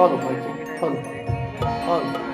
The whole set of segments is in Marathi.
Follow, Mikey. Follow. Follow.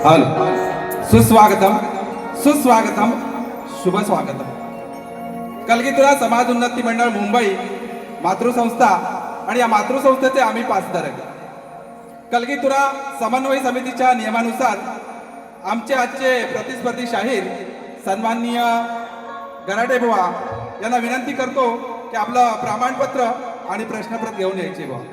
Hello, सुस्वागतम सुस्वागतम शुभ स्वागतम. कलगीतुरा समाज उन्नती मंडळ मुंबई मातृसंस्था आणि या मातृसंस्थेचे आम्ही पाचधारक. कलगीतुरा समन्वय समितीच्या नियमानुसार आमचे आजचे प्रतिस्पर्धी शाहीर सन्माननीय गराटे बुवा यांना विनंती करतो की आपलं प्रमाणपत्र आणि प्रश्नपत्र घेऊन यायचे बुवा.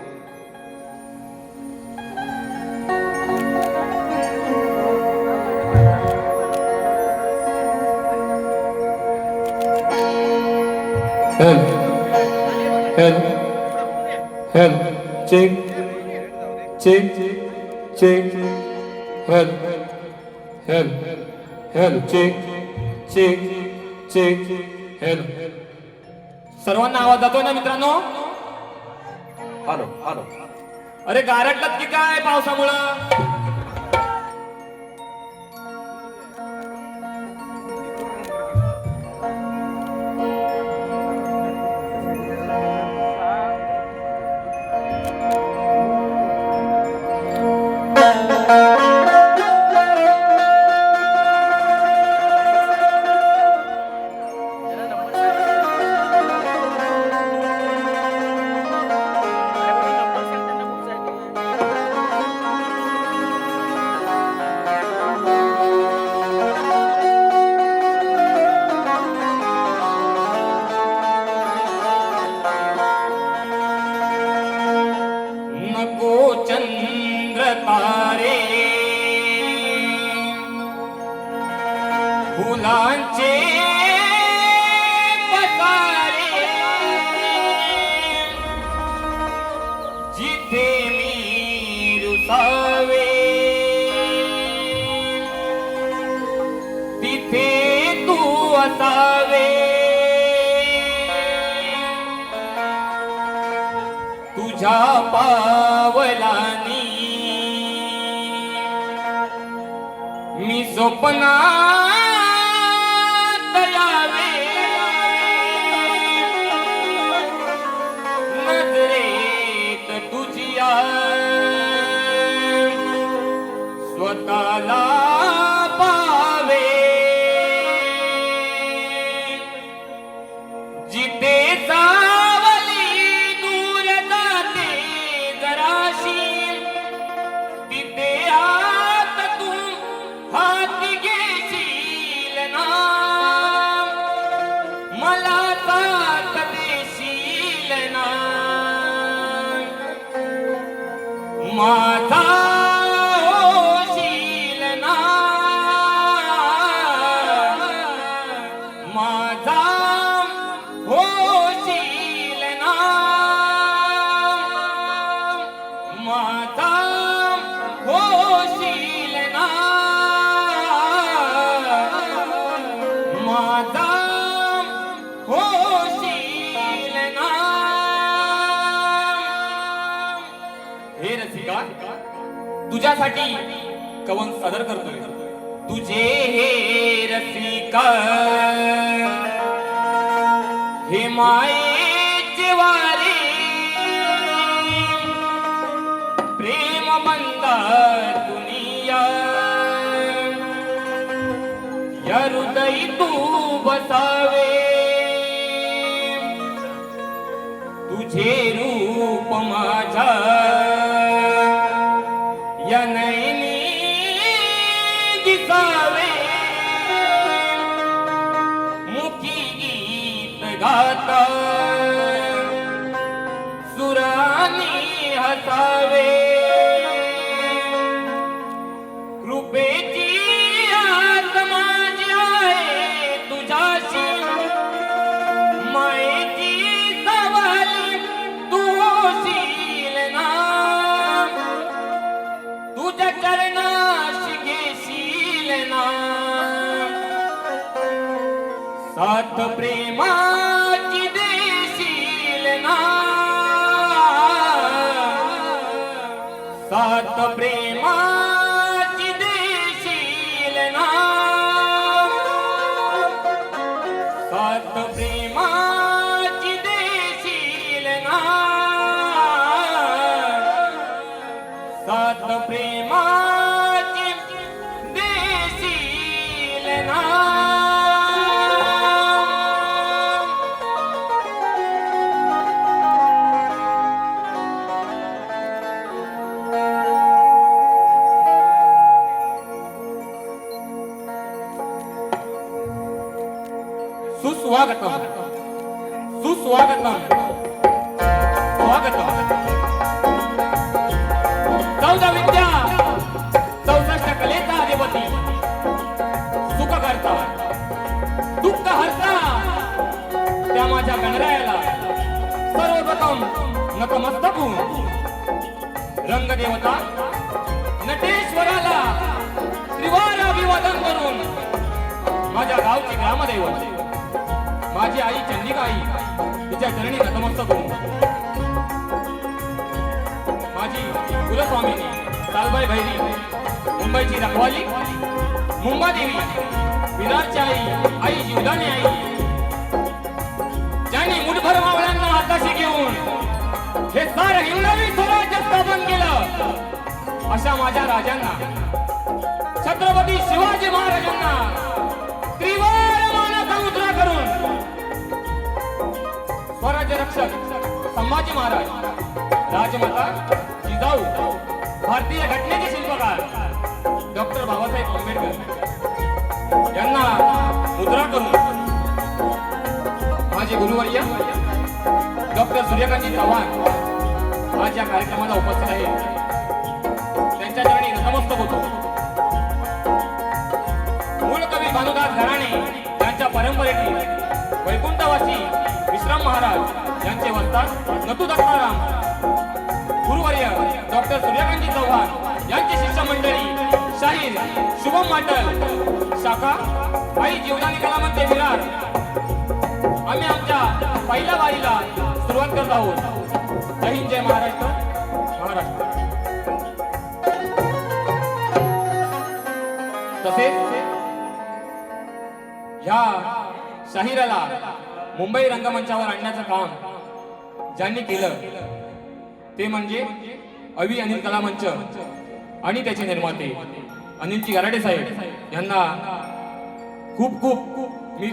Help. Help. Help. Check. Check. Check. Help. Help. Help. Check. Check. Check. Help. सर्वांना आवाज जातोय ना मित्रांनो? Hello hello. अरे गारटलात की काय पावसामुळं? तारे फुलांचे पतारे जिथे मी रुसावे तिथे तू असावे तुझ्या पावलानी मी स्वप्नात यावे नजरेत तुझ्या स्वतःला पावे जिथे सावली दूर जाते जराशी तिथे आत तू हाती घेशील ना मला साथ देशील ना माझा होशील ना माझा होशील ना माझा होशील ना माझा होशील ना. हे रसिका तुझ्यासाठी कवन सादर करतोय. तुझे हे रसिका हे मायेचे वारे प्रेम बंदा दुनिया या हृदय तू बसावे तुझे रूप माझा या नैनी दिसावे मुखी गीत गाता सुरानी हसावे साथ प्रेमाची देशील ना, साथ प्रेमाची देशील ना, साथ प्रेमाची देशील ना, साथ प्रेमाची देशील ना. सुस्वागतम सुस्वागतम स्वागतम. 14 विद्या 64 कलेचा अधिपती, सुख करता दुःख हरता त्या माझ्या गणरायाला सर्वप्रथम नतमस्तक होऊन रंगदेवता नटेश्वराला त्रिवार अभिवादन करून माझ्या गावची ग्रामदैवत माझी आई चंडिका आई तिच्या चरणी नतमस्तक होऊन माझी कुलस्वामिनी सालबाई भैरी, मुंबईची रखवाली मुंबादेवी, विरारची आई जीवदानी आई, ज्यांनी मुठभर मावळ्यांना हाताशी घेऊन हे सारं हिंदवी स्वराज्य स्थापन केलं, अशा माझ्या राजांना छत्रपती शिवाजी महाराजांना त्रिवार मानाचा मुद्रा करून स्वराज्य रक्षक संभाजी महाराज, राजमाता जिजाऊ, भारतीय घटनेचे शिल्पकार डॉक्टर बाबासाहेब आंबेडकर यांना मुद्रा करून माझे गुरुवर्य डॉक्टर सूर्यकांतजी चव्हाण आज या कार्यक्रमाला उपस्थित आहेत. त्यांच्या चरणी नतमस्तक होतो. मूळ कवी भानुदास घराणे यांच्या परंपरेतील वैकुंठवासी विश्राम महाराज यांचे वस्ताद नतू दत्ताराम, गुरुवर्य डॉक्टर सूर्यकांतजी चव्हाण यांची शिष्यमंडळी शाहीर शुभम माटल, शाखा आई जीवदानी कलामंच विरार. आम्ही आमच्या पहिल्या वारीला सुरुवात करत आहोत. जय हिंद, जय महाराष्ट्र. महाराष्ट्र. तसेच ह्या शाहिराला मुंबई रंगमंचावर आणण्याचं काम ज्यांनी केलं ते म्हणजे अवी अनिल कलामंच आणि त्याचे निर्माते अनिलजी गराडे साहेब यांना खूप खूप मी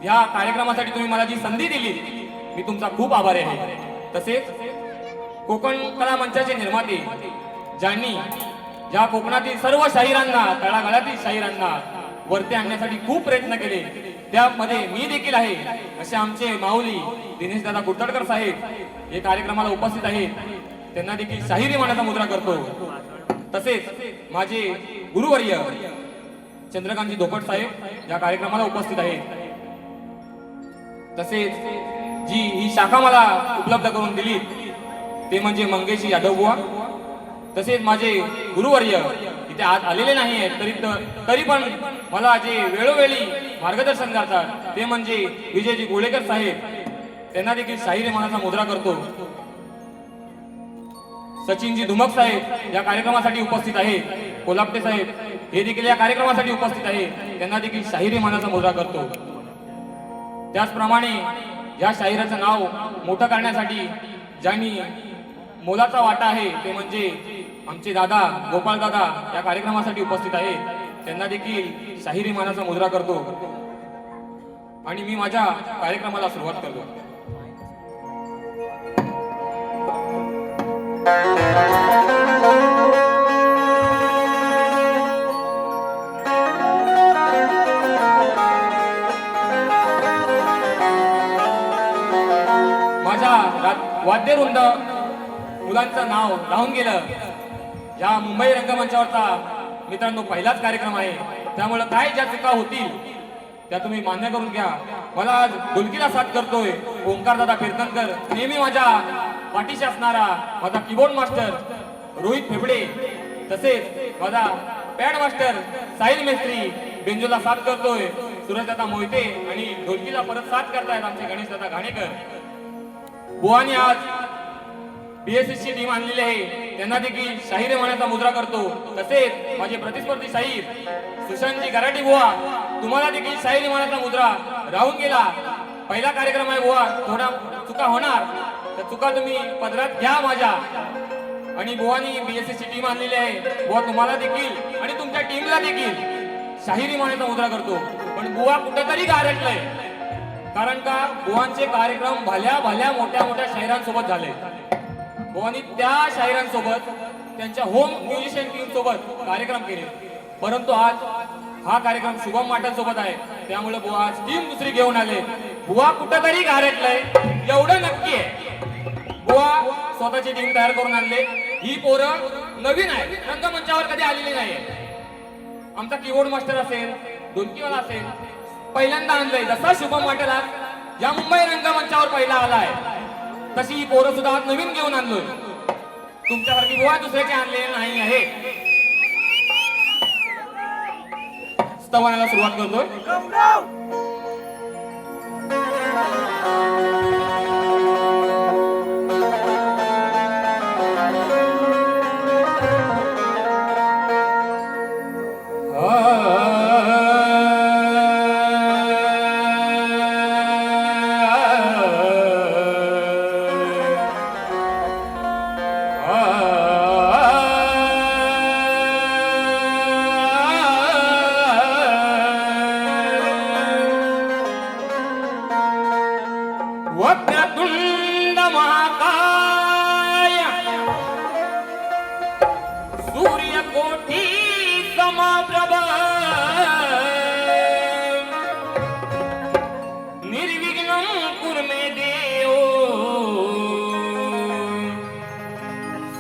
या कार्यक्रमासाठी तुम्ही मला जी संधी दिली मी तुमचा खूप आभारी आहे. तसेच कोकण कला मंचाचे निर्माते ज्यांनी या कोकणातील सर्व शाहिरांना, तळागाळातील शाहिरांना वरती आणण्यासाठी खूप प्रयत्न केले, त्यामध्ये मी देखील आहे. असे आमचे माऊली दिनेश दादा कुर्तडकर साहेब या कार्यक्रमाला उपस्थित आहेत. त्यांना देखील शाहिरी मानाचा मुद्रा करतो. तसेच माझे गुरुवर्य चंद्रकांतजी धोपट साहेब या कार्यक्रमाला उपस्थित आहेत. तसेच जी ही शाखा मला उपलब्ध करून दिली ते म्हणजे मंगेशी यादव बुवा. तसेच माझे गुरुवर्य इथे आज आलेले नाही आहेत तरी पण मला जे वेळोवेळी मार्गदर्शन करतात ते म्हणजे विजयजी गोळेकर साहेब. त्यांना देखील शाहिरी मानाचा मुद्रा करतो. सचिनजी धुमक साहेब या कार्यक्रमासाठी उपस्थित आहेत. कोल्हापटे साहेब हे देखील या कार्यक्रमासाठी उपस्थित आहेत. त्यांना देखील शाहिरी मानाचा मुद्रा करतो. त्याचप्रमाणे या शाहिराचं नाव मोठं करण्यासाठी ज्यांनी मोलाचा वाटा आहे ते म्हणजे आमचे दादा गोपाळ दादा या कार्यक्रमासाठी उपस्थित आहेत. त्यांना देखील शाहिरी मानाचा मुद्रा करतो आणि मी माझ्या कार्यक्रमाला सुरुवात करतो. माझ्या वाद्यवृंद मुलांचं नाव राहून गेलं. या मुंबई रंगमंचावरचा मित्रांनो पहिलाच कार्यक्रम आहे, त्यामुळे काय ज्या चुका होतील त्या तुम्ही मान्य करून घ्या. मला आज ढोलकीला साथ करतोय ओंकार दादा कीर्तनकर, नेहमी माझ्या पाठीशी असणारा माझा कीबोर्ड मास्टर रोहित फेफडे. तसेच माझा पॅड मास्टर साहिल मेस्त्री बेंजोला साथ करतोय सूरजदादा मोहिते आणि ढोलकीला परत साथ करतायत आमचे गणेश दादा घाणेकर. बुवानी आज BSS ची टीम आणलेली आहे, त्यांना देखील शाहीर मानाचा मुद्रा करतो. तसेच माझे प्रतिस्पर्धी शाहीर सुशांतजी गराटी बुवा, तुम्हाला देखील शाहीर मानाचा मुद्रा राहून गेला. पहिला कार्यक्रम आहे बुवा, थोडा चुका होणार तर चुका तुम्ही पदरात घ्या माझ्या. आणि बुवानी BSS ची टीम आणलेली आहे, बुवा तुम्हाला देखील आणि तुमच्या टीमला देखील शाहिरी मानाचा मुद्रा करतो. पण बुवा कुठेतरी गारटलंय, कारण का बुवांचे कार्यक्रम भल्या भल्या मोठ्या मोठ्या शाहिरांसोबत झाले. बुवानी त्या शाहिरांसोबत त्यांच्या होम म्युझिशियन टीम सोबत कार्यक्रम केले. परंतु आज हा कार्यक्रम शुभम माटल सोबत आहे, त्यामुळे बुवा आज टीम दुसरी घेऊन आले. बुवा कुठेतरी गारटलंय एवढं नक्की आहे. बुवा स्वतःची टीम तयार करून आणले. ही पोरं नवीन आहे, रंगमंचावर कधी आलेली नाही. आमचा कीबोर्ड मास्टर असेल, ढोलकीवाला असेल, पहिल्यांदा आणलंय. जसा शुभम वाटेल आज या मुंबई रंगमंचावर पहिला आलाय, तशी ही पोरं सुद्धा आज नवीन घेऊन आणलोय. तुमच्यासारखी बुवा दुसऱ्याचे आणलेले नाही आहे. स्तवनाला सुरुवात करतोय. वक्रतुंड महाकाय सूर्यकोटी समप्रभ निर्विघ्नं कुरु मे देव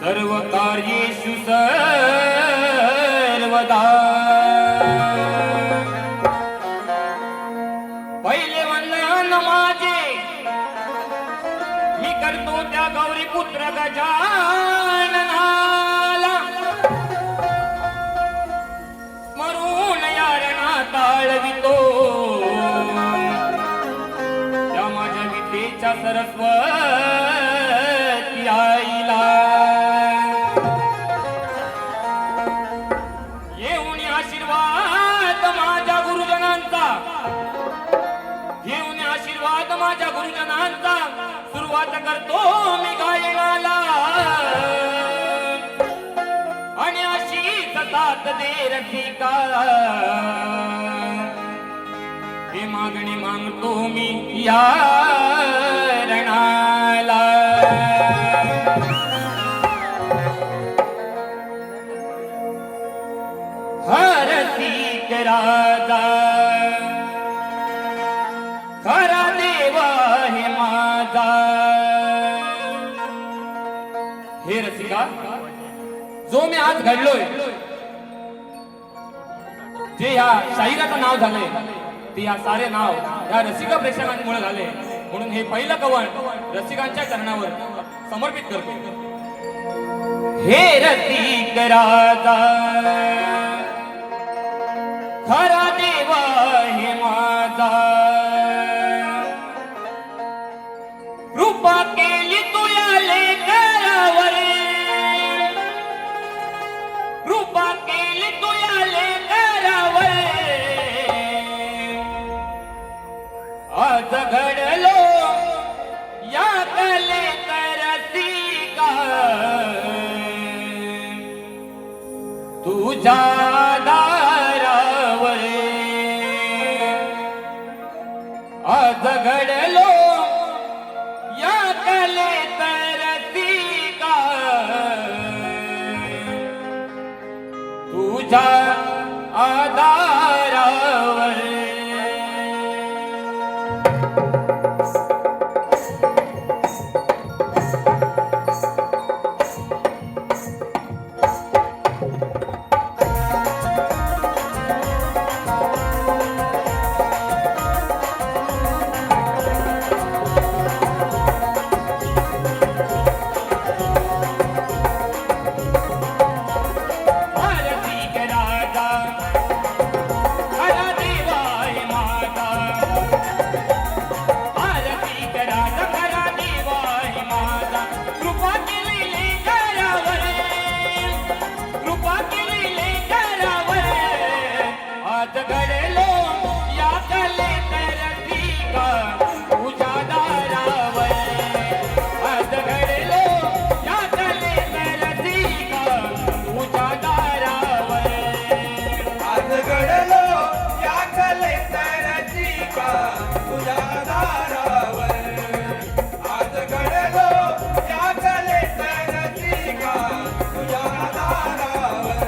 सर्वकार्येषु सर्वदा. पहिले वंदन माझे मी करतो त्या गौरी पुत्र गजाननाला, स्मरून यारणा ताळवितो त्या माझ्या विद्येच्या सरस्वती आईला. येऊन आशीर्वाद माझ्या गुरुजनांचा, घेऊन आशीर्वाद माझ्या गुरुजनांचा, सुरुवात करतो मी गायनाला. आणि अशी सतात दे रसिका, हे मागणी मागतो मी या रणाला. हरसिक राजा खरा देवा हे माझा. हे रसिका, जो मी आज घडलोय, जे या शाहिराचं नाव झालंय, ते या सारे नाव या रसिका प्रेक्षकांमुळे झाले. म्हणून हे पहिलं कवण रसिकांच्या चरणावर समर्पित करतो. हे रसिक राजा खरा देवा हे माझा, कृपा केली तू या लेकरावर, कृपा केली तू या लेकरावर. आज घडलो या कलेकरसिका, तुझ्या दारावर. आज घडलो या कलेकरसिका, तुझ्या आधारावर. का तुझ्या दारावर आज घडलो या कलेचा रसिका तुझ्या दारावर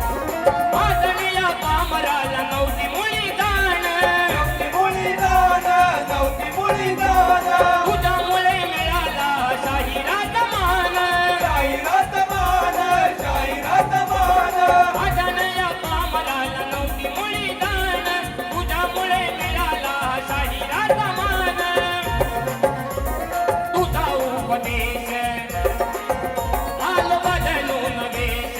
आदरणीय पामराला नव्हती मुळी दान नव्हती मुळी दान तुझ्यामुळे मिळाला शाहिराचा मान शाहिरात मान आदरणीय पामराला नव्हती मुळी दान तुझ्यामुळे मिळाला शाहिराचा मान तुझा उपदेश आलो बदलून वेश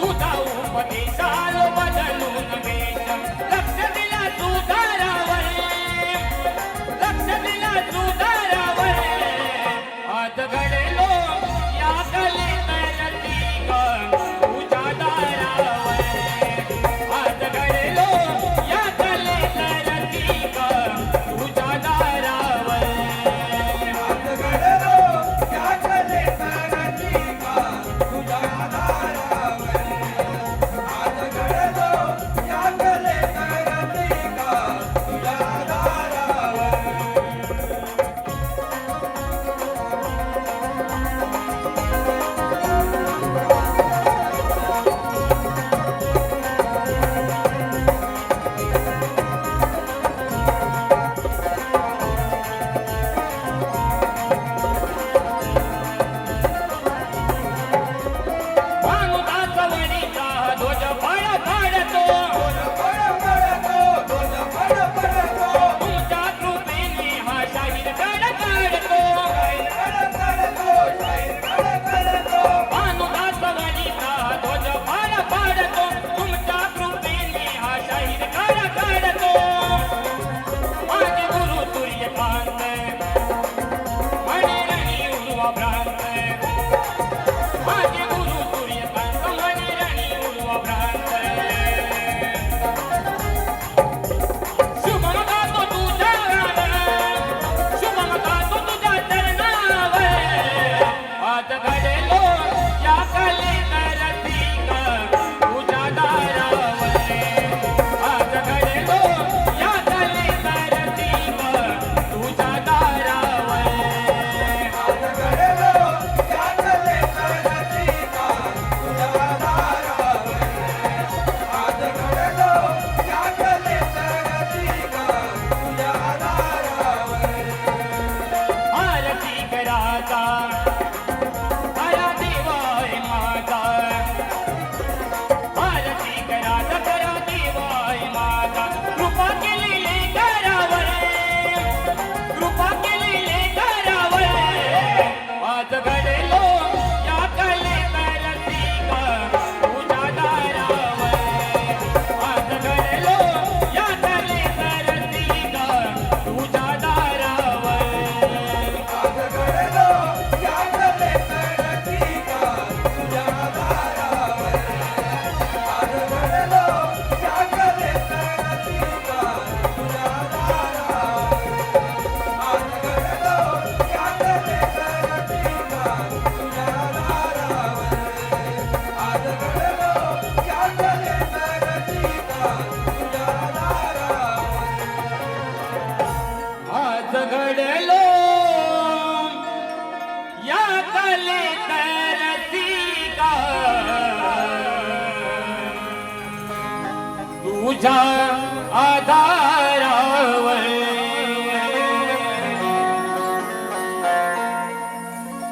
तुझा उपदेश आलो बदलून वेश लक्ष दिला सुधारावर आज घडलो या कलेत रसिका तुझ्या दारावर आज घडलो या कलेत रसिका तुझ्या दारावर आज घडलो या कलेचा रसिका तुझ्या दारावर आज घडलो या कलेचा रसिका तुझ्या दारावर भानुदास वणीचा ध्वज फळ काढतो तुमच्या कृपेने हा शाहीर गड काढतो भानुदास वणीचा ध्वज फळ काढतो तुमच्या कृपेने हा शाहीर गड काढतो माझे गुरु सूर्यकांत मणिरणी उर्वा भ्रांत माझे गुरु सूर्यकांत मणिरणी उर्वा भ्रांत शुभम गातो तुझ्या शुभम गातो तुझ्या चरणावर आज घडलो या कलेत रसिका तुझ्या दारावर आज घडलो या कलेत रसिका तुझ्या दारावर आज घडलो या कलेचा रसिका तुझ्या दारावर आज घडलो या कलेचा रसिका तुझ्या दारावर आरती कराचा करा देवाय माझा आरती कराचा करा देवाय माझा कृपा केलेले करावर आज घडलो या कलेत रसिका तुझ्या दारावर आज घडलो या कलेत रसिका तुझ्या दारावर आज घडलो या कलेचा रसिका तुझ्या दारावर आज घडलो या कलेचा रसिका तुझ्या दारावर आज घडलो या कलेचा रसिका तुझ्या दारावर आज घडलो या कलेचा रसिका तुझ्या दारावर आज घडलो या कलेत रसिका तुझ्या आधारावर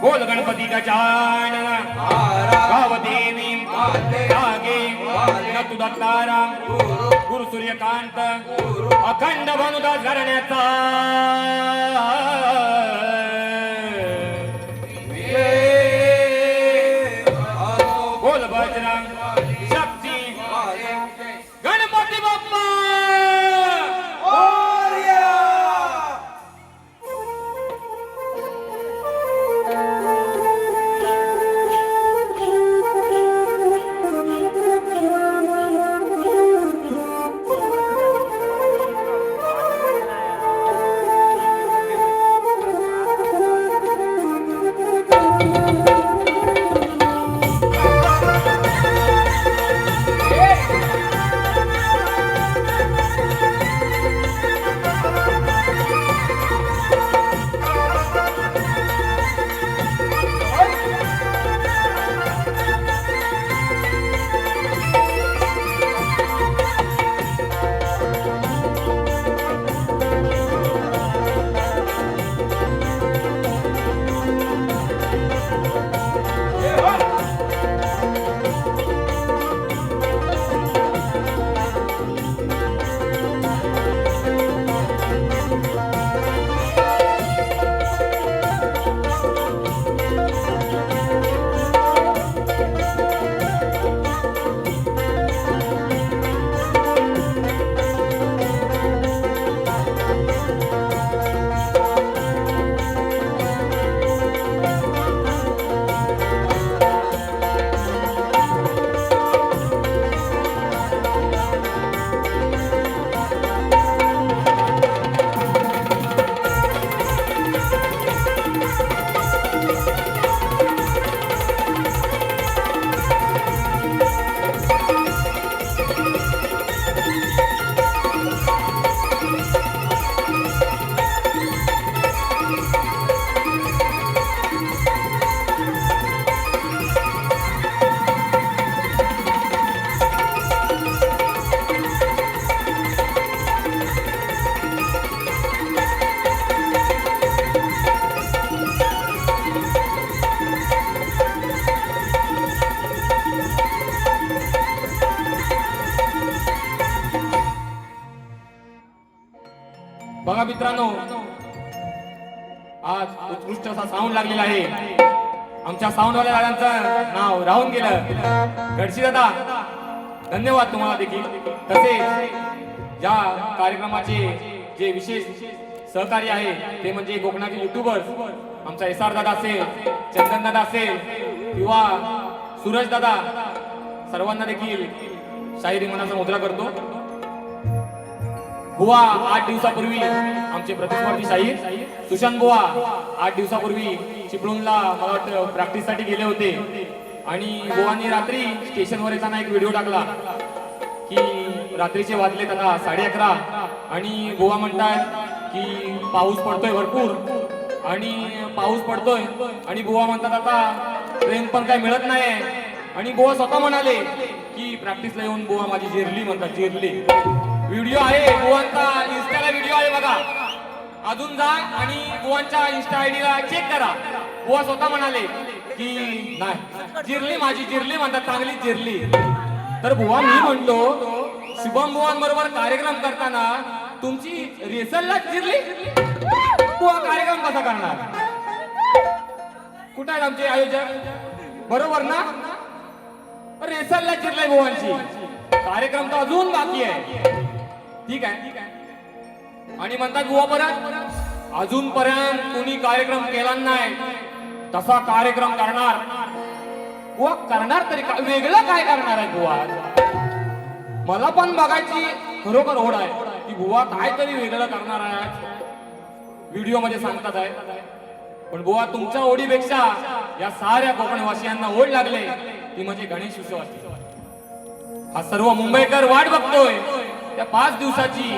बोल गणपती गजानन गावदेवी जागे नतु दत्ताराम गुरु सूर्यकांत अखंड भानुदास घराण्याचा बोल बजरंग शक्ती गणपती बाप्पा बघा मित्रांनो, आज उत्कृष्ट असा साऊंड लागलेला आहे. आमच्या साऊंडवाल्या दादांचं नाव राहून गेलं. गडशी दादा, धन्यवाद तुम्हाला देखील. तसेच या कार्यक्रमाचे जे विशेष सहकारी आहे ते म्हणजे कोकणातील युट्यूबर्स, आमचा SR दादा असेल, चंदन दादा असेल किंवा सूरज दादा, सर्वांना देखील शाहिरी मनाचा मुद्रा करतो. बुवा 8 दिवसापूर्वी आमचे प्रतिस्पर्धी शाहीर सुशांत बुवा 8 दिवसापूर्वी चिपळूणला मला वाटतं प्रॅक्टिससाठी गेले होते आणि बुवांनी रात्री स्टेशनवर येताना एक व्हिडिओ टाकला की रात्रीचे वाजले आता 11:30 आणि बुवा म्हणतात की पाऊस पडतोय भरपूर आणि पाऊस पडतोय आणि बुवा म्हणतात आता ट्रेन पण काही मिळत नाही आणि बुवा स्वतः म्हणाले की प्रॅक्टिसला येऊन बुवा माझी जिरली म्हणतात, जिरली. व्हिडिओ आहे बुवांचा, इन्स्टाला व्हिडिओ आहे बघा, अजून जा आणि बुवांच्या इन्स्टा आयडीला चेक करा. बुवा स्वतः म्हणाले की नाही जिरली माझी, जिरली म्हणतात, चांगली जिरली. तर बुवा मी म्हणतो शुभम बुवांबरोबर कार्यक्रम करताना तुमची रेसलला जिरली, बुवा कार्यक्रम कसा करणार? कुठे आहेत आमचे आयोजक? बरोबर ना? रेसलला जिरलाय बुवांची, कार्यक्रम तर अजून बाकी आहे. ठीक आहे. आणि म्हणतात बुवा परत अजूनपर्यंत कोणी कार्यक्रम केला नाही, तसा कार्यक्रम करणार. बुवा करणार तरी वेगळं काय करणार आहे बुवा? मला पण बघायची खरोखर ओढ आहे की बुवा काहीतरी वेगळं करणार आहे, व्हिडिओ मध्ये सांगतात आहे. पण बुवा तुमच्या ओढीपेक्षा या साऱ्या कोकणवासियांना ओढ लागले ती म्हणजे गणेश उत्सवाची. हा सर्व मुंबईकर वाट बघतोय त्या 5 दिवसाची,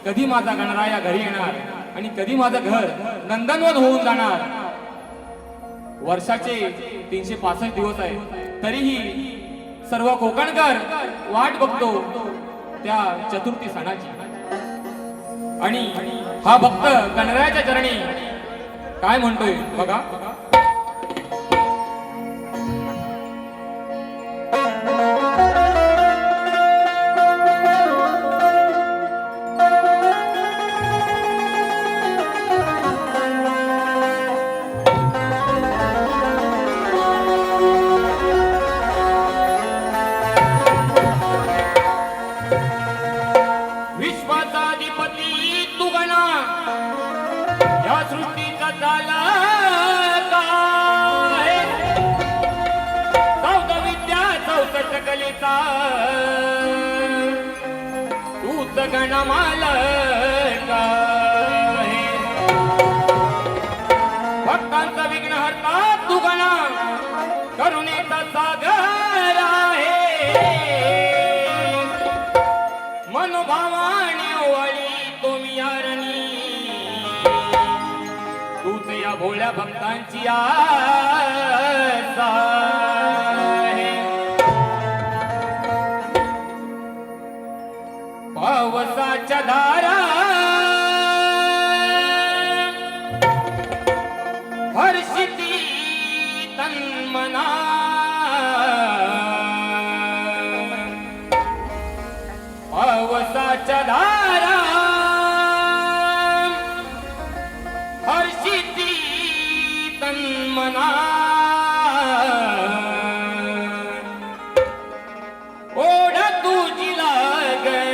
कधी माझा गणराया घरी येणार आणि कधी माझं घर नंदनवन होऊन जाणार. वर्षाचे 365 दिवस आहे, तरीही सर्व कोकणकर वाट बघतो त्या चतुर्थी सणाची. आणि हा भक्त गणरायाच्या चरणी काय म्हणतोय बघा. तूच गणमालक आहे, भक्तांचा विघ्न हरता तू गणा, करुणेचा सागर आहे. मनोभावाने ओवाळी तुम्ही यारणी, तूच या भोळ्या भक्तांची आस आहे. पावसाच्या धारा हर्षिती तन्मना, पावसाच्या धारा हर्षिती तन्मना. ओढ तुझी लागण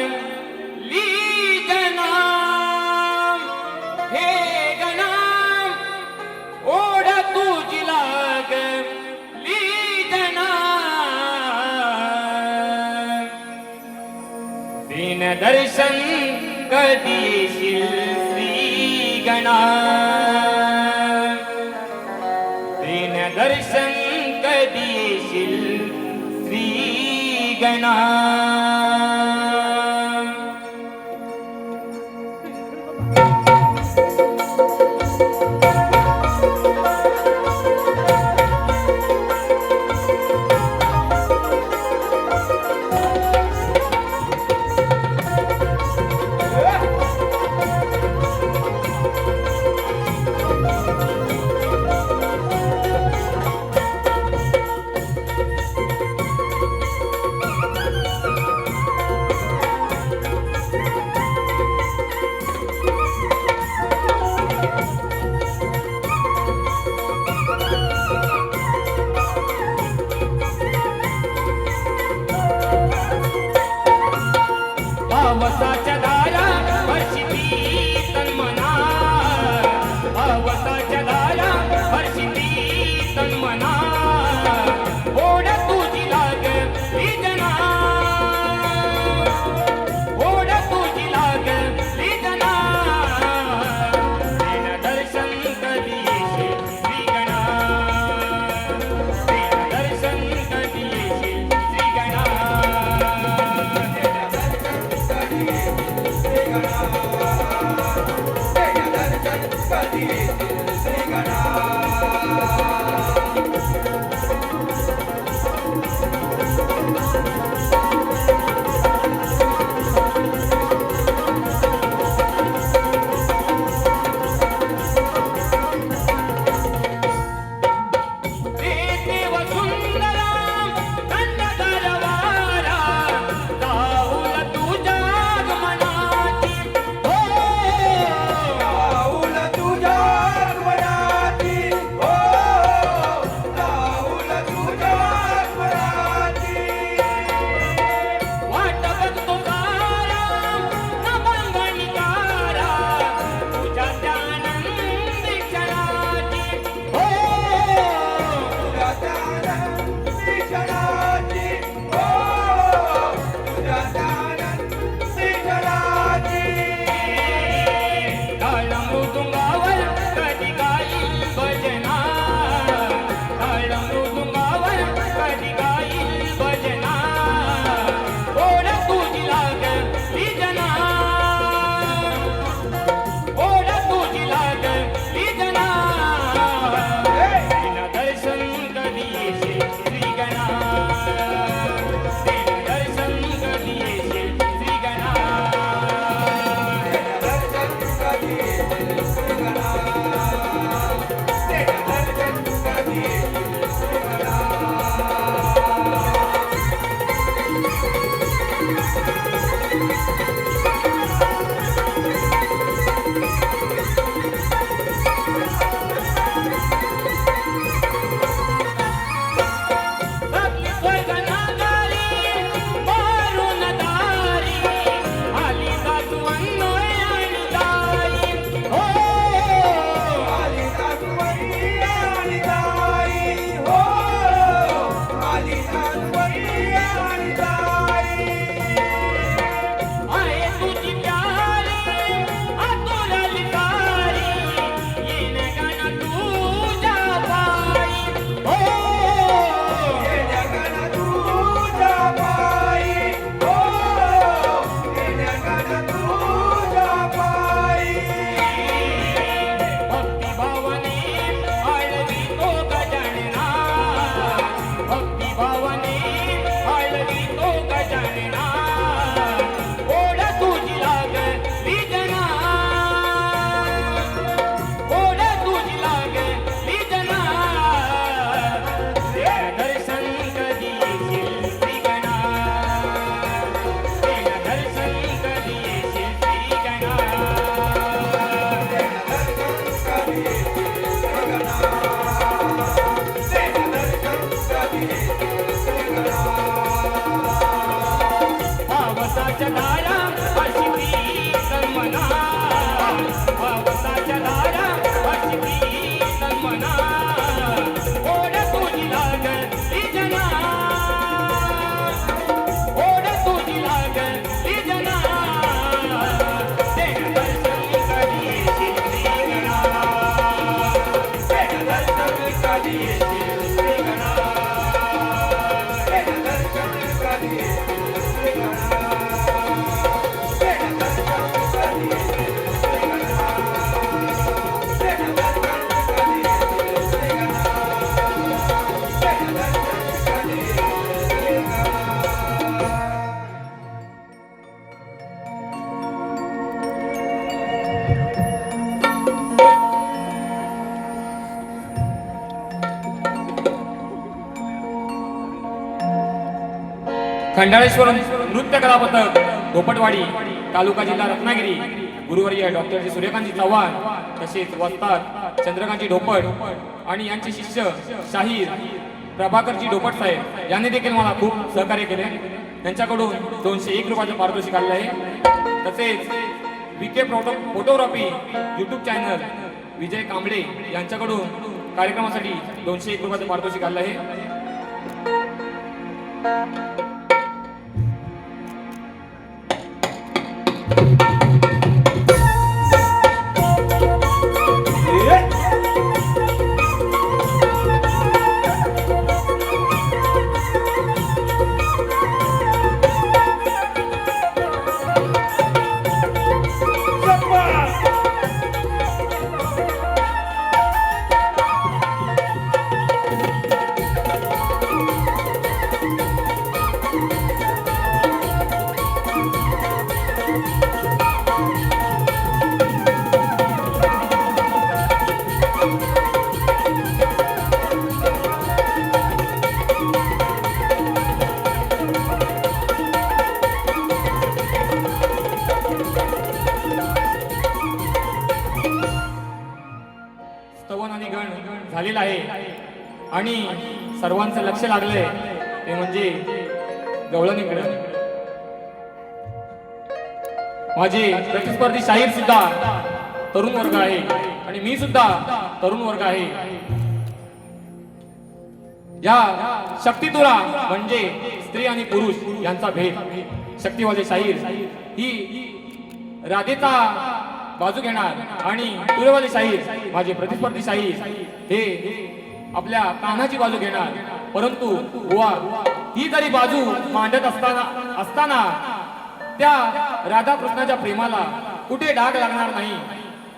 दर्शन कधी येशील श्री गणा, दिन दर्शन कधी येशील श्री गणा. पावसाच्या धारा वर्षिती तन्मना, पावसाच्या धारा वर्षिती तन्मना, ओढ तुझी लागली जना, ओढ तुझी लागली जना, देण दर्शन कधी येशील श्रीगणा, देण दर्शन कधी येशील श्रीगणा. देव सुंदरा थंडगार वारा, राहुल तुझ्या आगमनाची, हो राहुल तुझ्या आगमनाची, हो राहुल तुझ्या आगमनाची. वाट बघतो सारा नभंगणी तारा, तुझ्या त्यानंदी क्षणाची, हो तुझ्या त्यानंदी क्षणाची, हो तुझ्या त्यानंदी क्षणाची. काळ मृदुंगावर कधी गाईल भजना, काळ मृदुंगावर कधी गाईल भजना, ओढ तुझी लागली जना, ओढ तुझी लागली जना, देण दर्शन कधी येशील श्रीगणा, देण दर्शन कधी येशील श्रीगणा. दर्शन कधी येशील श्रीगणा, दर्शन कधी येशील श्रीगणा. आपली स्वर्गनागारी मारून दारी, आली जातवंत आणि दारी, हो आली सासवई आणि दाई, हो आली सासवई आणि दाई. आहे तुझी प्यारी आतुरली कारी, येण गण तुझ्या पायी, हो हे जगन तुझ्या पायी, हो हे जगन तुझ्या पायी. भक्तिभावने आळवी तो गजानना, भक्तिभावने आळवी तो गजानना, ओढ तुझी लागली जना, ओढ तुझी लागली जना, देण दर्शन कधी येशील श्रीगणा, देण दर्शन कधी येशील श्रीगणा. कधी येशील श्रीगणा, कधी येशील श्रीगणा. पावसाच्या धारा वर्षिती तन्मना, पावसाच्या धारा वर्षिती तन्मना, ओढ तुझी लागली जना, ओढ तुझी लागली जना, देण दर्शन कधी येशील श्रीगणा, देण दर्शन कधी येशील श्रीगणा, देण दर्शन कधी येशील श्रीगणा, देण दर्शन कधी येशील श्रीगणा, देण दर्शन कधी येशील श्रीगणा, देण दर्शन कधी येशील श्रीगणा. खंडाळेश्वर नृत्य कला पथक गोपटवाडी तालुका जिल्हा रत्नागिरी गुरुवर्य डॉक्टर सूर्यकांत चव्हाण तसेच वस्ताद चंद्रकांत ढोपट आणि यांचे शिष्य शाहीर प्रभाकरजी डोपट साहेब यांनी देखील मला खूप सहकार्य केले. त्यांच्याकडून 201 रुपयाचं पारितोषिक आलेलं आहे. तसेच विके फोटोग्राफी यूट्यूब चॅनल विजय कांबळे यांच्याकडून कार्यक्रमासाठी 201 रुपयाचं पारितोषिक आलेलं आहे. स्तवन आणि गण झालेला आहे आणि सर्वांचं लक्ष लागलंय ते म्हणजे गवळणीकडे. माझे प्रतिस्पर्धी शाहीर सुद्धा तरुण वर्ग आहे आणि मी सुद्धा तरुण वर्ग आहे. या शक्तितुरा म्हणजे स्त्री आणि पुरुष यांचा भेद. शक्तिवाले शाहीर ही राधेचा बाजू घेणार आणि तुरेवाले शाहीर माझे प्रतिस्पर्धी शाहीर हे आपल्या कान्हाची बाजू घेणार. परंतु बुवा ही जरी बाजू मांडत असताना त्या राधा कृष्णाच्या प्रेमाला कुठे डाग लागणार नाही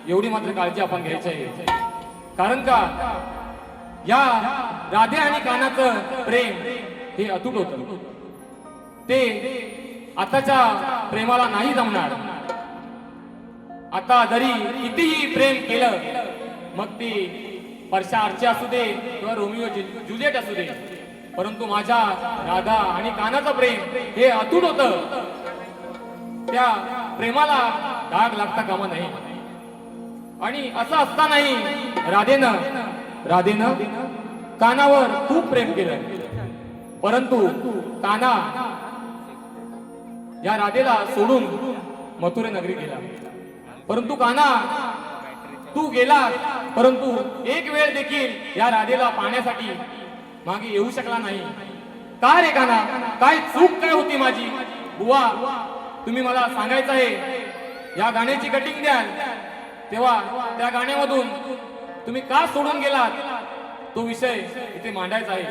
एवढी मात्र काळजी आपण घ्यायची आहे. कारण का या राधे आणि कान्हाचं प्रेम हे अतूट होतं. ते आताच्या प्रेमाला नाही जमणार. आता जरी कितीही प्रेम केलं मग ती परशा अर्चे असू दे किंवा रोमिओ जुलिएट असू दे, परंतु माझ्या राधा आणि कान्हाचं प्रेम हे अतूट होतं. त्या प्रेमाला डाग लागता कामा नाही. आणि असं असतानाही राधेनं कान्हावर खूप प्रेम केलं. परंतु कान्हा या राधेला सोडून मथुरे नगरी गेला. परंतु कान्हा तू गेला परंतु एक वेळ देखील या राधेला पाहण्यासाठी मागे येऊ शकला नाही. का रे कान्हा, काय चूक काय होती माझी? बुवा तुम्ही मला सांगायचं आहे. या गाण्याची कटिंग द्याल तेव्हा त्या गाण्यामधून तुम्ही का सोडून गेलात तो विषय इथे मांडायचा आहे.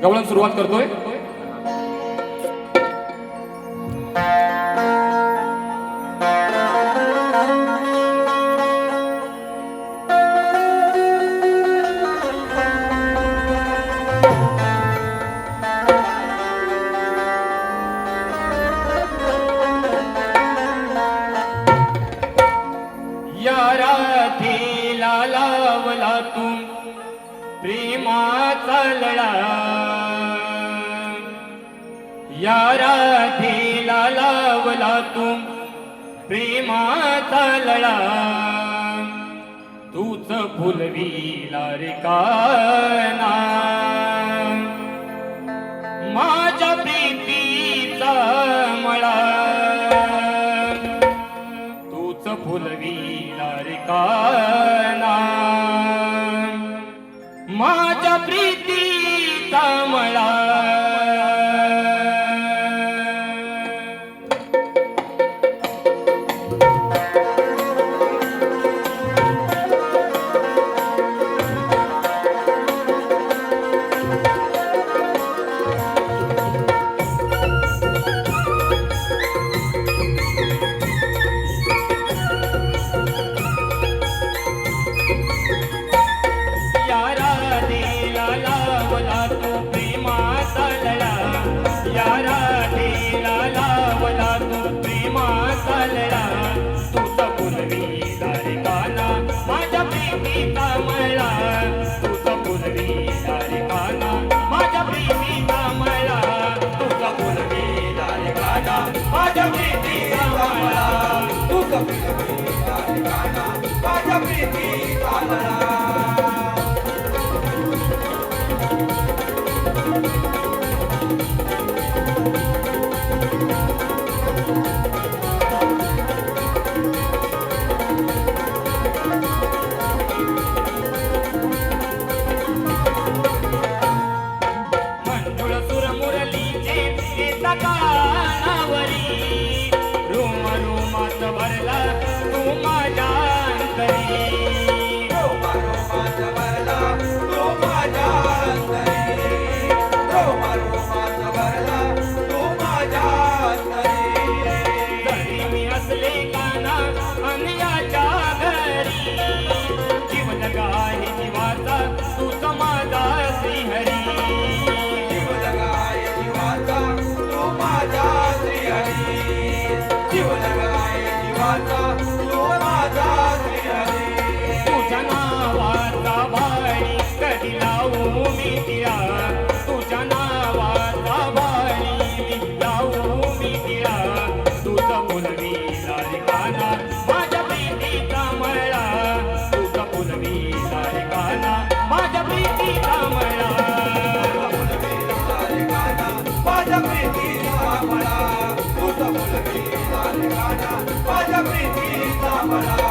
गवळण सुरुवात करतोय. लावला तू प्रेमाचा लळा, या राधेला लावला तू प्रेमाचा लळा. तूच फुलविला रे काना माझ्या प्रीतीचा मळा. तूच फुलविला रे काना माझ्या प्रीतीचा मळा. या राधेला लावला तू प्रेमा टिळा तुझ्या नावाचा वाणी लावू मी टिळा तूच फुलविला रे काना माझ्या प्रीतीचा मळा तूच फुलविला रे काना माझ्या प्रीतीचा मळा माझ्या प्रीतीचा मला तुझा फुलविला रे काना माझ्या प्रीतीचा मला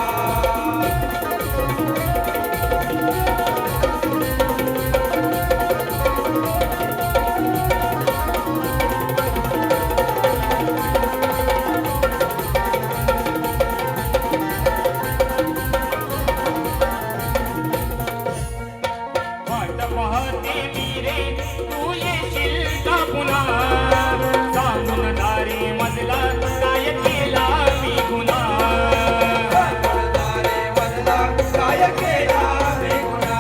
वाट पाहते मी रे तू येशील का पुन्हा सांगून दारी मजला काय केला मी गुन्हा सांगणदारे मनला काय केला रे गुन्हा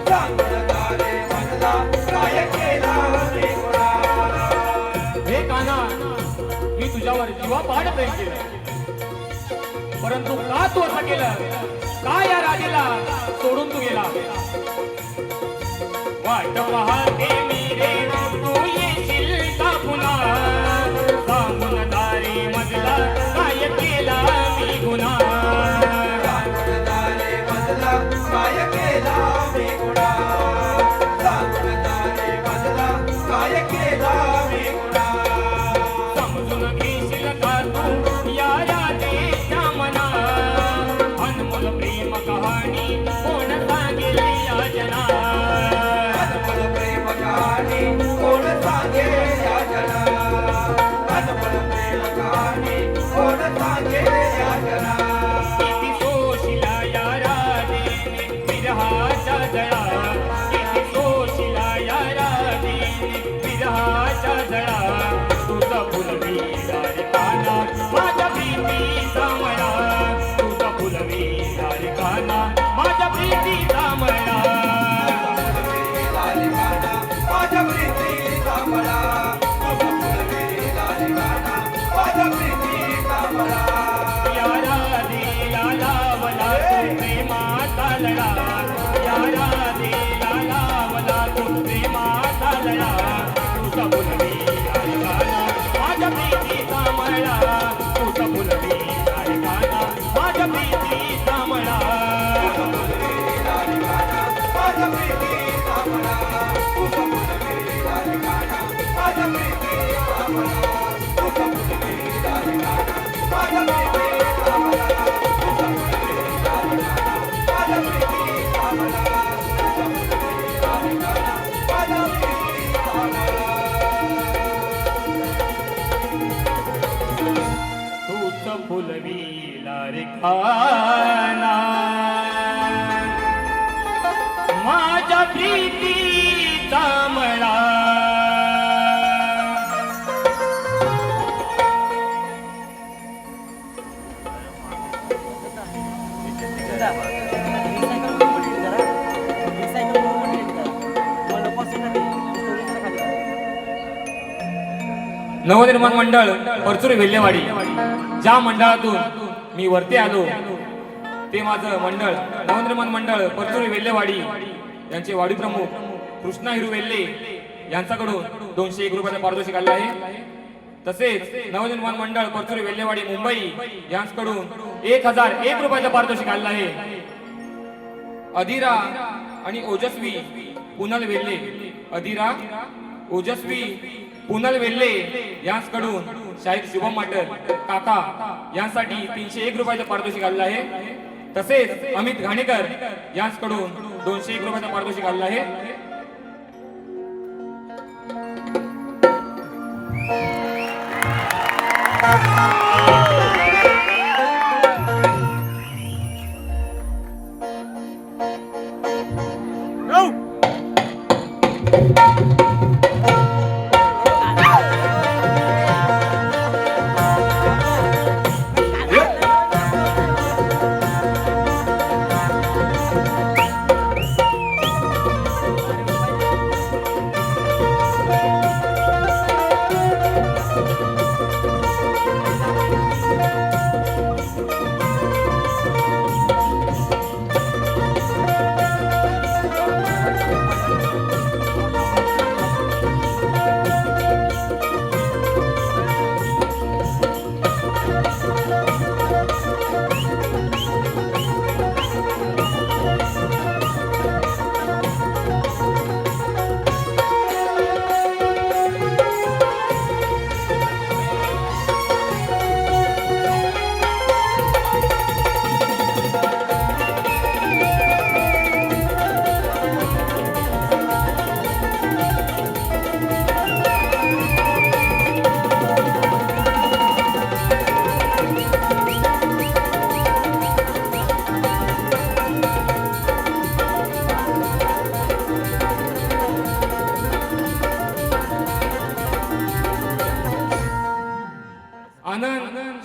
सांगणदारे मनला काय केला रे गुन्हा हे काना मी तुझ्यावर जीवापाड प्रेम केलं परंतु का तू असं केलं का या राजेला सोडून तू गेला वाट पाहते मी रे तू येशील का पुन्हा सांगून दारी मजला काय केला मी गुन्हा सांगणदारे मनला काय केला रे गुन्हा सांगणदारे मनला काय केला रे गुन्हा समजून घेशील का तू या राजेच्या मना अनमोल प्रेम कहाणी कोण सांगेल या जना अनमोल प्रेम कहाणी कोण सांगेल या जना अनमोल प्रेम कहाणी कोण सांगेल या जना किती सोशिला या राजेने विरहाच्या जळा किती सोशिला या राजेने विरहाच्या जळा तुझा फुलविला रे काना माझ्या प्रीतीचा मळा तुझा फुलविला रे काना माझ्या प्रीतीचा मळा माझ्या प्रीतीचा मला तुझा फुलविला रे काना माझ्या प्रीतीचा मला या राधेला लावला तू प्रेमाचा लढा या राधेला लावला तू प्रेमाचा लढा तुझा फुलविला रे काना माझ्या प्रीतीचा मळा तुझा फुलविला रे काना माझ्या प्रीतीचा मळा माझ्या प्रीतीचा मला तुझा फुलविला रे काना माझ्या प्रीतीचा मला तुझा फुलविला रे काना माझ्या प्रीतीचा मला तुझा फुलविला रे काना माझ्या प्रीतीचा मला तुझा फुलविला रे काना माझ्या प्रीतीचा मला तूच फुलविला रे काना माझ्या प्रीतीचा मळा नवनिर्माण मंडळ परचुरी वेल्हेवाडी ज्या मंडळातून मी वरती आलो ते माझं मंडळ नवनिर्माण मंडळ परचुरी वेल्हेवाडी यांचे वाडी प्रमुख कृष्णा हिरू वेल्हे यांच्याकडून 201 रुपयाचं पारितोषिक आले आहे तसेच नवनिर्माण मंडळ परचुरी वेल्हेवाडी मुंबई यांच्याकडून 1001 रुपयाचं पारितोषिक आले आहे अधीरा आणि ओजस्वी पुनल वेल्हे अधीरा ओजस्वी पुनल वेल्हे यांच्याकडून शाहीर शुभम माटर काका यांसाठी 301 रुपयाचं पारितोषिक आलेलं आहे तसेच अमित घाणेकर यांच्याकडून 201 रुपयाचं पारितोषिक आलेलं आहे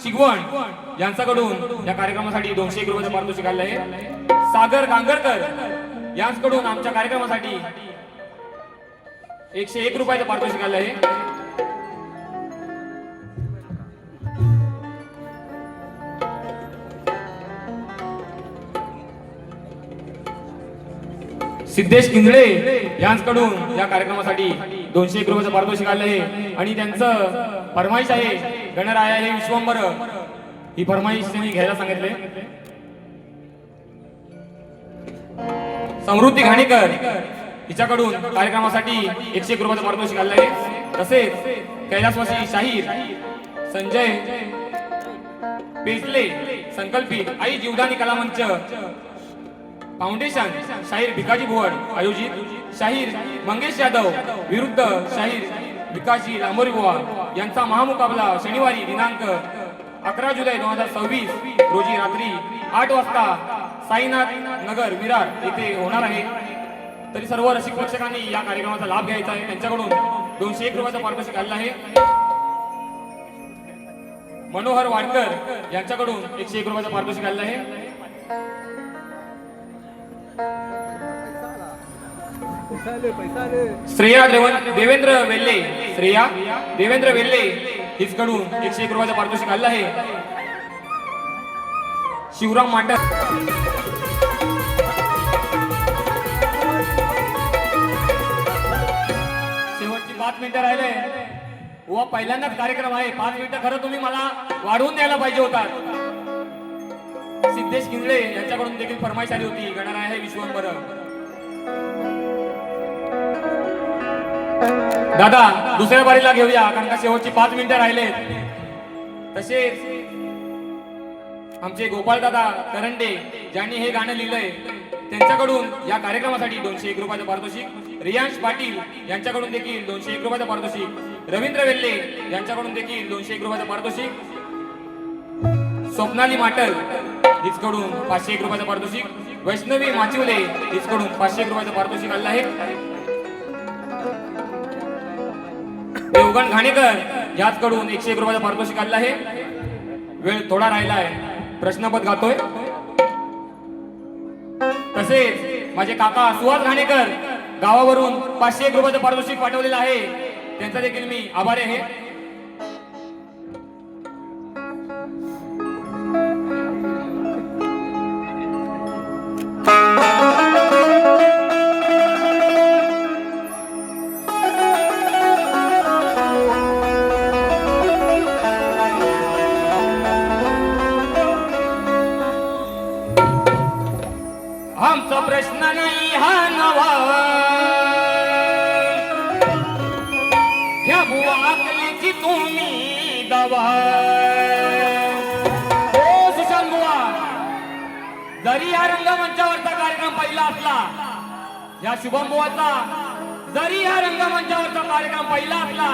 शिगवण यांच्याकडून या कार्यक्रमासाठी 201 रुपयाचं पारितोषिक आलं आहे. सागर गांगरकर यांच्याकडून आमच्या कार्यक्रमासाठी 101 रुपयाचं पारितोषिक आलं आहे. सिद्धेश इंगळे यांच्याकडून या कार्यक्रमासाठी 201 रुपयाचं पारितोषिक आलं आहे आणि त्यांचं फरमाईश आहे गणराया हे विश्वंभर, ही फरमाईश त्यांनी घ्यायला सांगितले. समृद्धी घाणेकर हिच्याकडून कार्यक्रमासाठी 101 रुपयाचं पारितोषिक आलं आहे. तसेच कैलासवासी शाहीर संजय पेजले संकल्पित आई जीवदानी कलामंच फाउंडेशन शाहीर भिकाजी भुवड आयोजित शाहीर मंगेश यादव विरुद्ध शाहीर विकासजी लांबोरी बुवा यांचा महामुकाबला शनिवारी दिनांक 11 जुलै 2026 रोजी रात्री 8 वाजता साईनाथ नगर विरार येथे होणार आहे. तरी सर्व रसिक प्रेक्षकांनी या कार्यक्रमाचा लाभ घ्यायचा आहे. त्यांच्याकडून 201 रुपयाचं पारितोषिक आलं आहे. मनोहर वाडकर यांच्याकडून 101 रुपयाचं पारितोषिक आलं आहे. श्रेया देवेंद्र वेल्ले हिचकडून 101 रुपयाचं पारितोषिक आलं आहे. शिवराम मांडर शेवटची 5 मिनिटं राहिले. व पहिल्यांदाच कार्यक्रम आहे. 5 मिनिटं खरं तुम्ही मला वाढवून द्यायला पाहिजे होता. सिद्धेश इंगळे यांच्याकडून देखील फरमाईश आली होती गणराया हे विश्वंभर. दादा दुसऱ्या बारीला घेऊया कारण का शेवटची 5 मिनिटं राहिले. तसेच आमचे गोपाळ दादा करंडे ज्यांनी हे गाणं लिहिलंय त्यांच्याकडून या कार्यक्रमासाठी 201 रुपयाचं पारितोषिक. रियांश पाटील यांच्याकडून देखील 201 रुपयाचं पारितोषिक. रवींद्र वेल्ले यांच्याकडून देखील 201 रुपयाचं पारितोषिक. स्वप्नाली माटल हिचकडून 501 रुपयाचं पारितोषिक. वैष्णवी माचिवले हिचकडून 501 रुपयाचं पारितोषिक आलं आहे. देवगण घाणेकर याचकडून 101 रुपयाचं पारितोषिक आलं आहे. वेळ थोडा राहिला आहे. प्रश्नपद गातोय. तसेच माझे काका सुहास घाणेकर गावावरून 501 रुपयाचं पारितोषिक पाठवलेलं आहे. त्यांचा देखील मी आभारी आहे. आमचा प्रश्न नाही हा नवा, ह्या बुवा अकलीची तुम्ही दवा. ओ सुशांत बुवा, जरी या रंगमंचावरचा कार्यक्रम पहिला असला, या शुभम बुवाचा जरी या रंगमंचावरचा कार्यक्रम पहिला असला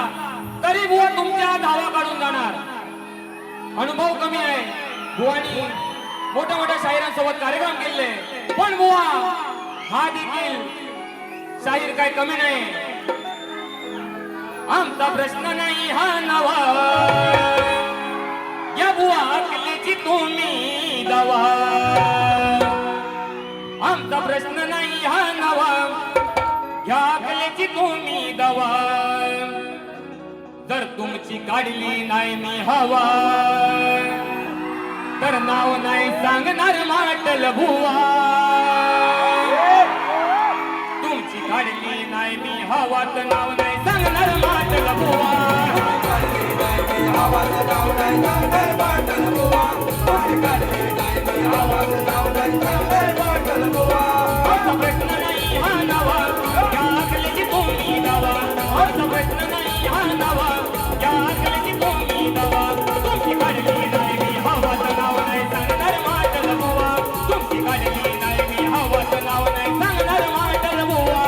तरी बुवा तुमच्या धावा काढून जाणार. अनुभव कमी आहे. बुवानी मोठ्या मोठ्या शाहिरांसोबत कार्यक्रम केले, पण बुवा हा देखील शाहीर काय कमी नाही. आमचा प्रश्न नाही हा नवा, या बुवा अकलीची तुम्ही दवा. आमचा प्रश्न नाही हा नवा, या अकलीची तुम्ही दवा. जर तुमची काढली नाही मी हवा, तर नाव नाही सांगणार माटल बुवा. तुमची काढली नाही मी हवा, तर नाव नाही सांगणार माटल बुवा. आमचा प्रश्न नाही हा नवा, या अकलीची तुम्ही दवा. आमचा प्रश्न नाही हा नवा, या अकलीची तुम्ही दवा. तुमची काढली नाही मी हवा, तर नाव नाही सांगणार माटल बुवा. तुमची काढली नाही मी हवा, तर नाव नाही सांगणार माटल बुवा.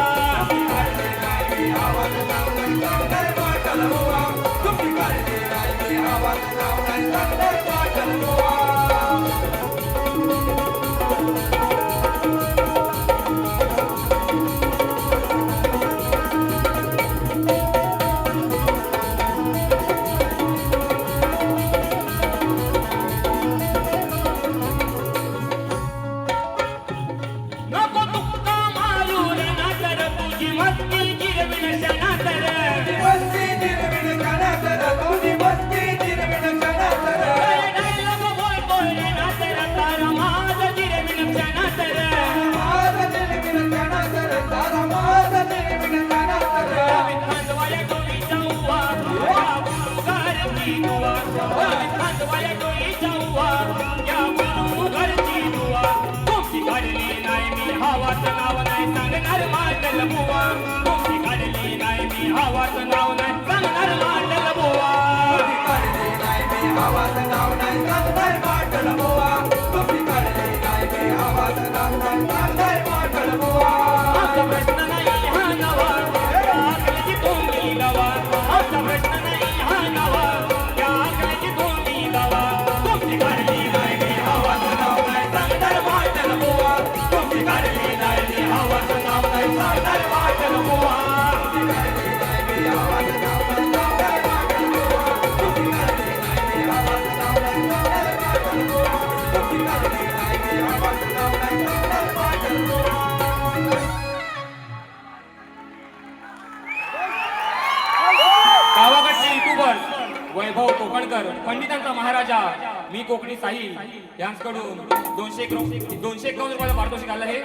तुमची काढली नाही मी हवा, तर नाव नाही सांगणार आवाज नाव नाही सांगणार मांडल बुवा कधी काढली नाही मी आवाज नाव नाही सांगणार मांडल बुवा कधी काढली नाही मी आवाज नाव नाही सांगणार मांडल बुवा आमचा प्रश्न नाही हा नवा त्या आकड्याची तोंडी लावा आमचा प्रश्न नाही हा नवा त्या आकड्याची तोंडी लावा तुमची काढली नाही मी आवाज नाव नाही सांगणार मांडल बुवा कधी काढली नाही मी आवाज नाव नाही सांगणार मांडल बुवा कधी काढली नाही मी आवाज नाव नाही सांगणार मांडल बुवा कधी काढली नाही मी आवाज नाव नाही सांगणार मांडल बुवा कधी काढली नाही मी आवाज नाव नाही सांगणार मांडल बुवा गावाकडचे युट्यूबर वैभव कोकणकर पंडितांचा महाराजा मी कोकणी साहिल यांच्याकडून 251 रुपयाला पारितोषिक आलं आहे.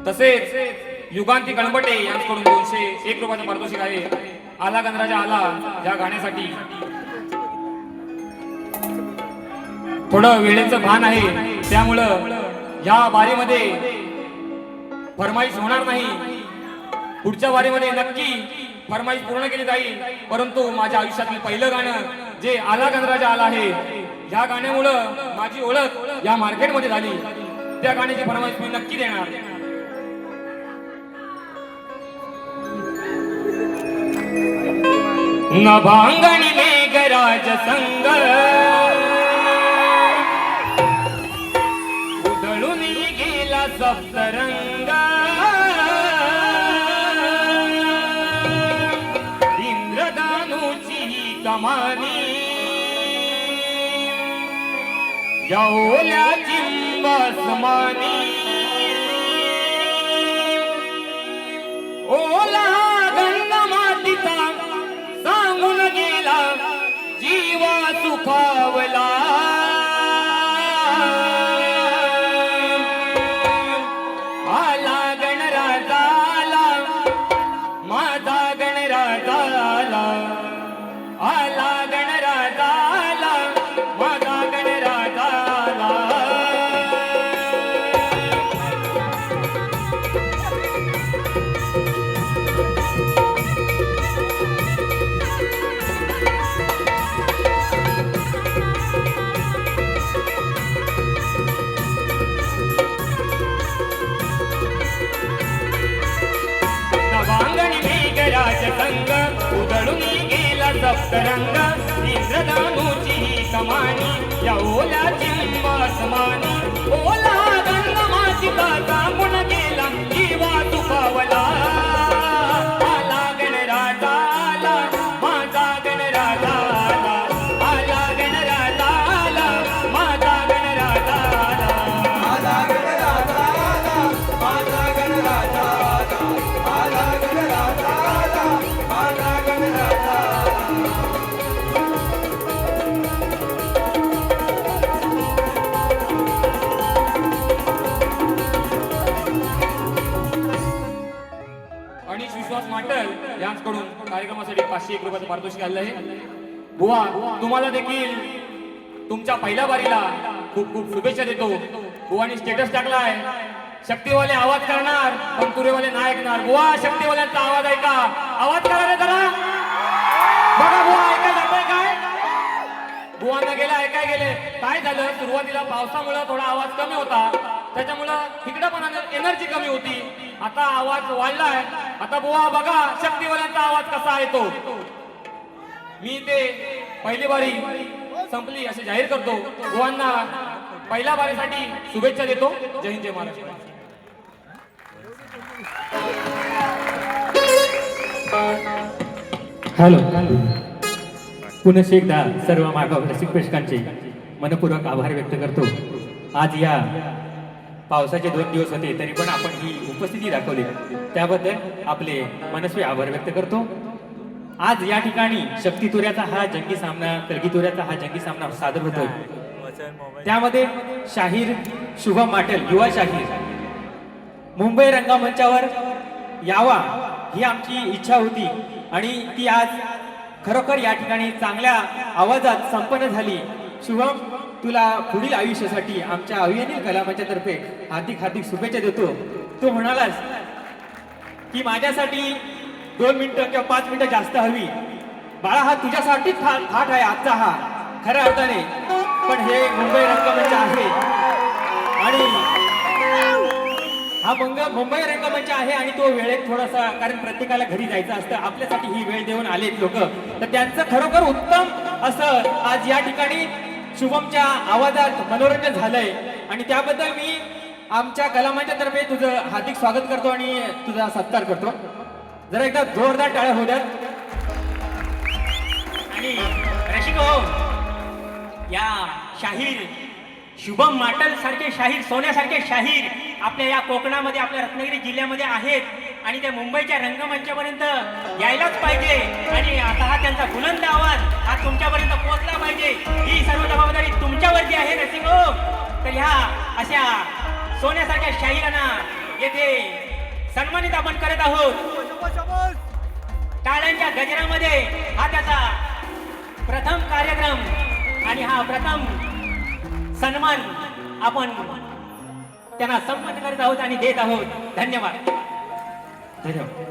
तसेच युगांती गणपटे यांच्याकडून 201 रुपयाचं पारितोषिक आहे. आला गणराजा आला या गाण्यासाठी थोडं वेळेचं भान आहे त्यामुळं या बारीमध्ये फरमाईश होणार नाही. पुढच्या वारीमध्ये नक्की फरमाईश पूर्ण केली जाईल. परंतु माझ्या आयुष्यातील पहिलं गाणं जे आला गणराजा आला आहे या गाण्यामुळं माझी ओळख या मार्केटमध्ये झाली. त्या गाण्याची फरमाईश मी नक्की देणार. नभांगणी मेघराज संग उधळून गेला सप्तरंग कमानी याओल्या चिंबसमानी ओला गंध मातीचा सांगून गेला जीवा सुखावला आला गणराजाला माझा गणराजाला आला गणराजाला माझा गणराजाला नवांगणी मेघराज संग उधळून गेला सप्तरंग इंद्रधनुची ही कमानी या ओला चिंबासमानी ओला गंध मातीचा सांगून गेला जीवा तुकावला आला गणराजाला माझा गणराजाला आला गणराजाला माझा गणराजाला आला गणराजाला माझा गणराजाला आला गणराजाला माझा गणराजाला आणि विश्वास माटल यांच्याकडून कार्यक्रमासाठी 501 रुपयाचं पारितोषिक आलं आहे. बुवा तुम्हाला देखील तुमच्या पहिल्या बारीला खूप खूप शुभेच्छा देतो. बुवानी स्टेटस टाकलाय शक्तीवाले आवाज करणार पण तुरेवाले नाही ऐकणार. बुवा शक्तीवाल्यांचा आवाज ऐका. आवाज करा रे जरा. बघा बुवा ऐकाय जातोय काय. बुवांना गेले ऐकाय गेले. काय झालं सुरुवातीला पावसामुळे थोडा आवाज कमी होता त्याच्यामुळं तिकडं पण एनर्जी कमी होती. आता आवाज वाढलाय. आता बुवा बघा शक्तीवाल्यांचा आवाज कसा येतो. मी ते पहिली बारी संपली असे जाहीर करतो. बुवांना पहिल्या बारीसाठी शुभेच्छा देतो. जय हिंद जय महाराष्ट्र. हॅलो पुनश एकदा सर्व मागाव रसिक प्रेक्षकांचे मनपूर्वक आभार व्यक्त करतो. आज या पावसाचे 2 दिवस होते तरी पण आपण ही उपस्थिती दाखवली त्याबद्दल आपले मनस्वी आभार व्यक्त करतो. आज या ठिकाणी शक्ती तुऱ्याचा हा जंगी सामना कलगी तुऱ्याचा हा जंगी सामना सादर होतोय. त्यामध्ये शाहीर शुभम माटल युवा शाहीर मुंबई रंगमंचावर यावा ही आमची इच्छा होती आणि ती आज खरोखर या ठिकाणी चांगल्या आवाजात संपन्न झाली. शुभम तुला पुढील आयुष्यासाठी आमच्या अभियानी कलामंचातर्फे हार्दिक हार्दिक शुभेच्छा देतो. तू म्हणालास की माझ्यासाठी 2 मिनिटं किंवा 5 मिनिटं जास्त हवी. बाळा हा तुझ्यासाठी थाट आहे आजचा हा खऱ्या अर्थाने. पण हे मुंबई रंगमंच आहे आणि हा मुंबई रंगमंच आहे आणि तो वेळेत थोडासा, कारण प्रत्येकाला घरी जायचं असतं, आपल्यासाठी ही वेळ देऊन आलेत लोक, तर त्यांचं खरोखर उत्तम असं आज या ठिकाणी शुभमच्या आवाजात मनोरंजन झालंय आणि त्याबद्दल मी आमच्या कलामंचातर्फे तुझं हार्दिक स्वागत करतो आणि तुझा सत्कार करतो. जरा एकदा जोरदार टाळ्या होऊ द्यात. आणि रसिक हो, या शाहीर शुभम माटल सारखे शाहीर, सोन्यासारखे शाहीर आपल्या या कोकणामध्ये, आपल्या रत्नागिरी जिल्ह्यामध्ये आहेत आणि ते मुंबईच्या रंगमंचापर्यंत यायलाच पाहिजे. आणि आता हा त्यांचा बुलंद आवाज हा तुमच्यापर्यंत पोहोचला पाहिजे. ही सर्व जबाबदारी तुमच्यावरती आहे रसिक हो. तर ह्या अशा सोन्यासारख्या शाहिरांना येथे सन्मानित आपण करत आहोत. टाळ्यांच्या गजरामध्ये हा त्याचा प्रथम कार्यक्रम आणि हा प्रथम सन्मान आपण त्यांना सन्मान करत आहोत आणि देत आहोत. धन्यवाद. धन्यवाद.